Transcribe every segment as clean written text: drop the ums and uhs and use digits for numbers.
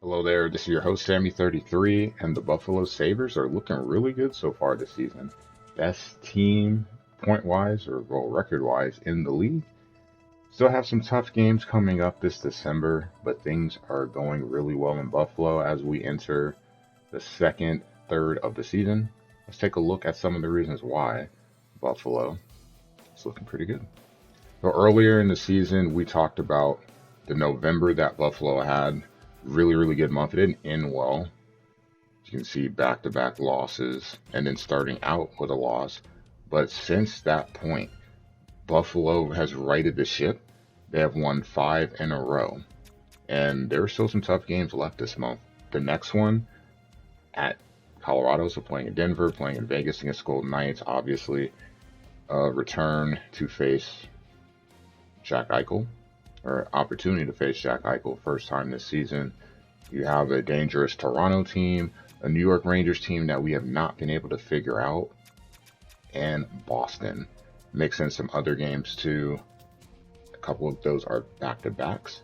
Hello there, this is your host Sammy33, and the Buffalo Sabres are looking really good so far this season. Best team point-wise, or well, record-wise, in the league. Still have some tough games coming up this December, but things are going really well in Buffalo as we enter the second third of the season. Let's take a look at some of the reasons why Buffalo is looking pretty good. So earlier in the season, we talked about the November that Buffalo had. Really, really good month. It didn't end well. You can see back-to-back losses and then starting out with a loss. But since that point, Buffalo has righted the ship. They have won 5 in a row. And there are still some tough games left this month. The next one at Colorado, so playing in Denver, playing in Vegas against Golden Knights, obviously. Return to face Jack Eichel, or opportunity to face Jack Eichel first time this season. You have a dangerous Toronto team, a New York Rangers team that we have not been able to figure out, and Boston. Mix in some other games too. A couple of those are back-to-backs.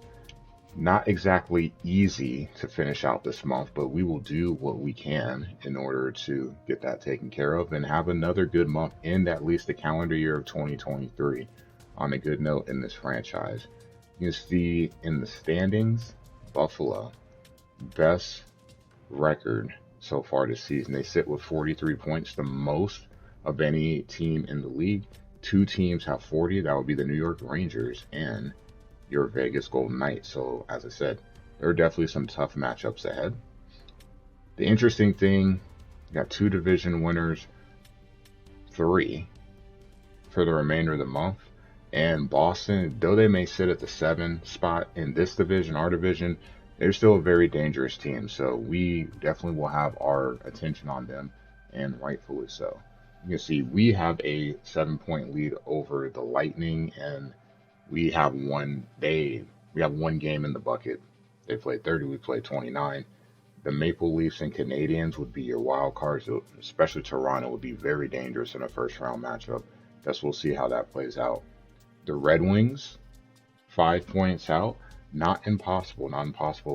Not exactly easy to finish out this month, but we will do what we can in order to get that taken care of and have another good month end at least the calendar year of 2023 on a good note in this franchise. You see in the standings, Buffalo, best record so far this season. They sit with 43 points, the most of any team in the league. Two teams have 40. That would be the New York Rangers and your Vegas Golden Knights. So, as I said, there are definitely some tough matchups ahead. The interesting thing, you got two division winners, three for the remainder of the month. And Boston, though they may sit at the 7 spot in this division, our division, they're still a very dangerous team. So we definitely will have our attention on them, and rightfully so. You can see we have a 7 point lead over the Lightning, and we have one game in the bucket. They played 30, we played 29. The Maple Leafs and Canadiens would be your wild cards, especially Toronto would be very dangerous in a first round matchup. Guess we'll see how that plays out. The Red Wings, 5 points out. Not impossible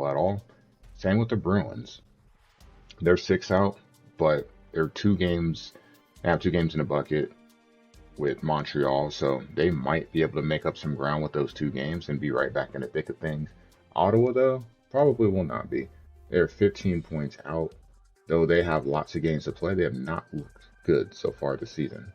at all. Same with the Bruins. They're 6 out, but they're 2 games. They have 2 games in the bucket with Montreal, so they might be able to make up some ground with those 2 games and be right back in the thick of things. Ottawa, though, probably will not be. They're 15 points out. Though they have lots of games to play, they have not looked good so far this season.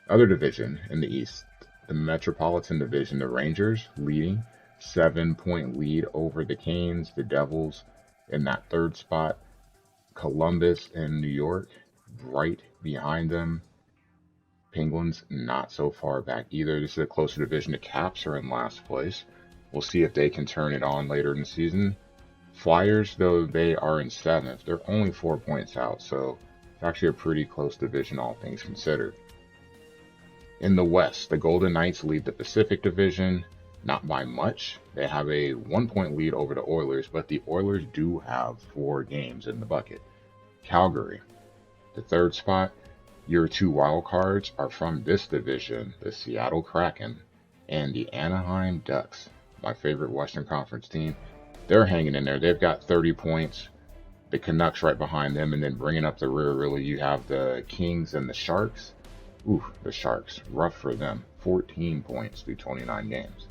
Other division in the East. The Metropolitan Division, the Rangers leading, 7 point lead over the Canes, the Devils in that 3rd spot. Columbus and New York right behind them. Penguins not so far back either. This is a closer division. The Caps are in last place. We'll see if they can turn it on later in the season. Flyers, though, they are in 7th. They're only 4 points out, so it's actually a pretty close division, all things considered. In the West, the Golden Knights lead the Pacific Division, not by much. They have a 1 point lead over the Oilers, but the Oilers do have 4 games in the bucket. Calgary, the 3rd spot. Your 2 wild cards are from this division, the Seattle Kraken and the Anaheim Ducks, my favorite Western Conference team. They're hanging in there. They've got 30 points. The Canucks right behind them, and then bringing up the rear, really, you have the Kings and the Sharks. Ooh, the Sharks, rough for them. 14 points through 29 games.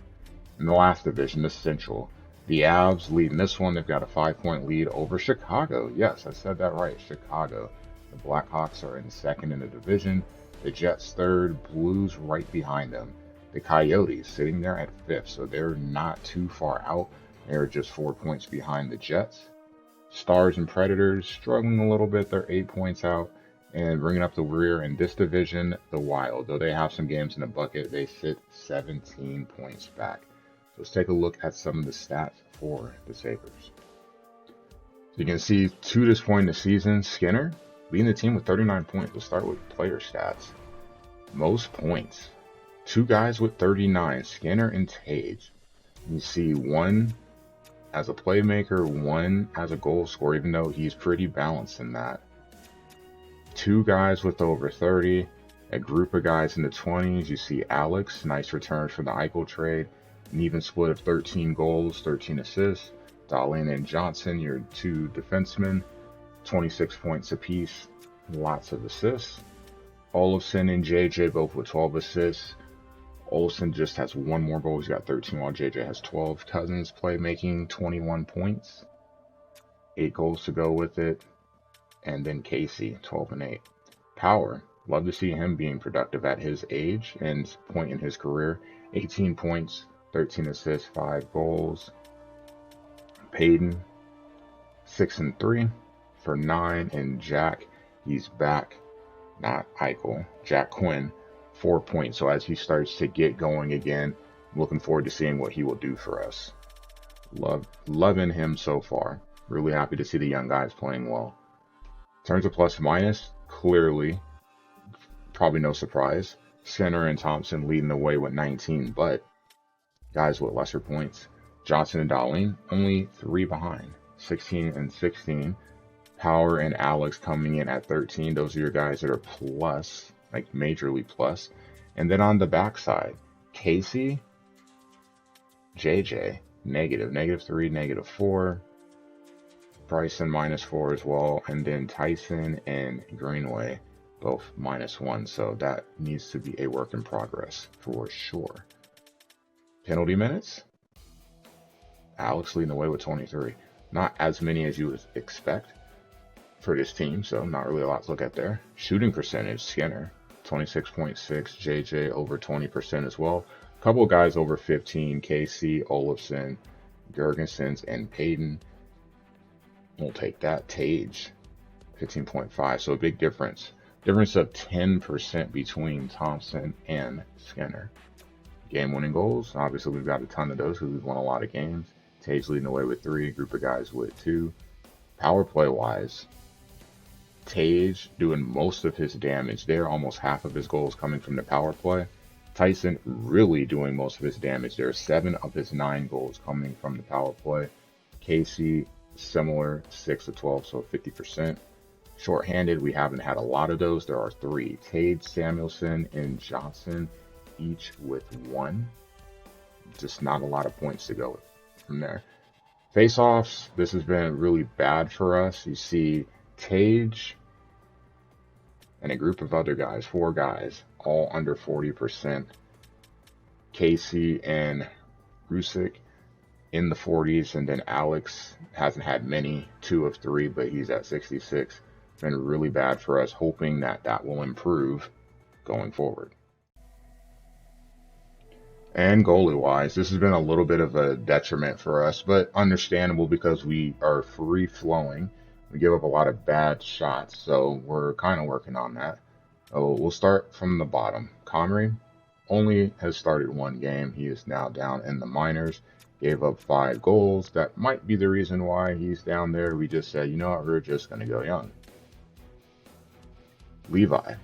In the last division, the Central, the Avs leading this one. They've got a 5 point lead over Chicago. Yes, I said that right, Chicago. The Blackhawks are in 2nd in the division. The Jets 3rd, Blues right behind them. The Coyotes sitting there at 5th, so they're not too far out. They're just 4 points behind the Jets. Stars and Predators struggling a little bit. They're 8 points out. And bringing up the rear in this division, the Wild. Though they have some games in the bucket, they sit 17 points back. So let's take a look at some of the stats for the Sabres. So you can see to this point in the season, Skinner leading the team with 39 points. Let's start with player stats. Most points. 2 guys with 39, Skinner and Tage. You see one as a playmaker, one as a goal scorer, even though he's pretty balanced in that. 2 guys with over 30, a group of guys in the 20s. You see Alex, nice return from the Eichel trade, an even split of 13 goals, 13 assists. Dahlin and Johnson, your two defensemen, 26 points apiece, lots of assists. Olofsson and JJ both with 12 assists. Olofsson just has one more goal. He's got 13 while JJ has 12. Cousins playmaking 21 points. 8 goals to go with it. And then Casey, 12 and 8. Power. Love to see him being productive at his age and point in his career. 18 points, 13 assists, 5 goals. Payton, 6 and 3 for 9. And Jack, he's back. Not Eichel. Jack Quinn, 4 points. So as he starts to get going again, I'm looking forward to seeing what he will do for us. Loving him so far. Really happy to see the young guys playing well. In terms of plus minus, clearly, probably no surprise, Skinner and Thompson leading the way with 19, but guys with lesser points. Johnson and Dahlin only 3 behind, 16 and 16. Power and Alex coming in at 13. Those are your guys that are plus, like majorly plus. And then on the backside, Casey, JJ, negative, -3, -4. Bryson -4 as well. And then Tyson and Greenway, both -1. So that needs to be a work in progress for sure. Penalty minutes. Alex leading the way with 23. Not as many as you would expect for this team, so not really a lot to look at there. Shooting percentage, Skinner, 26.6, JJ over 20% as well. A couple of guys over 15, KC, Olofsson, Gergensons, and Payton. We'll take that. Tage, 15.5, so a big difference. Difference of 10% between Thompson and Skinner. Game-winning goals, obviously we've got a ton of those because we've won a lot of games. Tage leading the way with 3, group of guys with 2. Power play-wise, Tage doing most of his damage there, almost half of his goals coming from the power play. Tyson really doing most of his damage there, 7 of his 9 goals coming from the power play. Casey, similar, 6 of 12, so 50%. Short-handed, we haven't had a lot of those. There are 3, Tage, Samuelson, and Johnson, each with 1. Just not a lot of points to go from there. Face-offs, this has been really bad for us. You see Tage and a group of other guys, 4 guys, all under 40%. Casey and Rusick in the 40s, and then Alex hasn't had many, 2 of 3, but he's at 66. Been really bad for us, hoping that that will improve going forward. And goalie-wise, this has been a little bit of a detriment for us, but understandable because we are free-flowing. We give up a lot of bad shots, so we're kind of working on that. We'll start from the bottom. Comrie only has started 1 game. He is now down in the minors. Gave up 5 goals. That might be the reason why he's down there. We just said, you know what, we're just going to go young. Levi,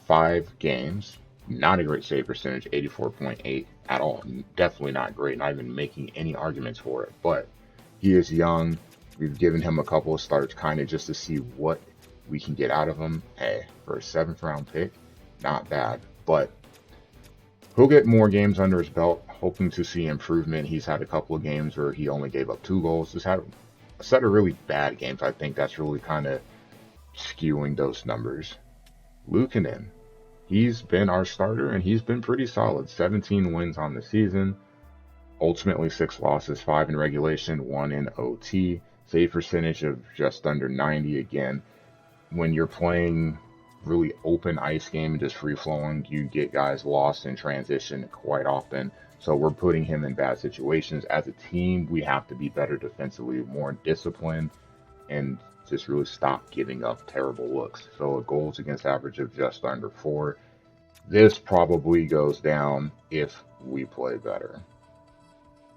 5 games. Not a great save percentage, 84.8 at all. Definitely not great, not even making any arguments for it. But he is young. We've given him a couple of starts kind of just to see what we can get out of him. Hey, for a 7th round pick, not bad. But he'll get more games under his belt, hoping to see improvement. He's had a couple of games where he only gave up 2 goals. Just had a set of really bad games. I think that's really kind of skewing those numbers. Luukkonen. He's been our starter, and he's been pretty solid. 17 wins on the season. Ultimately, 6 losses, 5 in regulation, 1 in OT. Save percentage of just under 90 again. When you're playing really open ice game and just free-flowing, you get guys lost in transition quite often. So we're putting him in bad situations. As a team, we have to be better defensively, more disciplined, and just really stop giving up terrible looks. So a goals against average of just under 4. This probably goes down if we play better.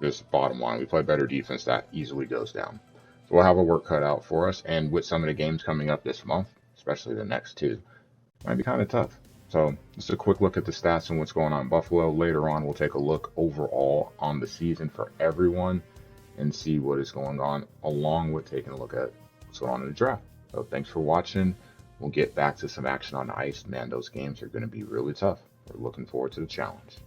This bottom line, we play better defense, that easily goes down. So we'll have a work cut out for us. And with some of the games coming up this month, especially the next 2, might be kind of tough. So just a quick look at the stats and what's going on in Buffalo. Later on, we'll take a look overall on the season for everyone and see what is going on, along with taking a look at what's going on in the draft. So thanks for watching. We'll get back to some action on the ice. Man, those games are going to be really tough. We're looking forward to the challenge.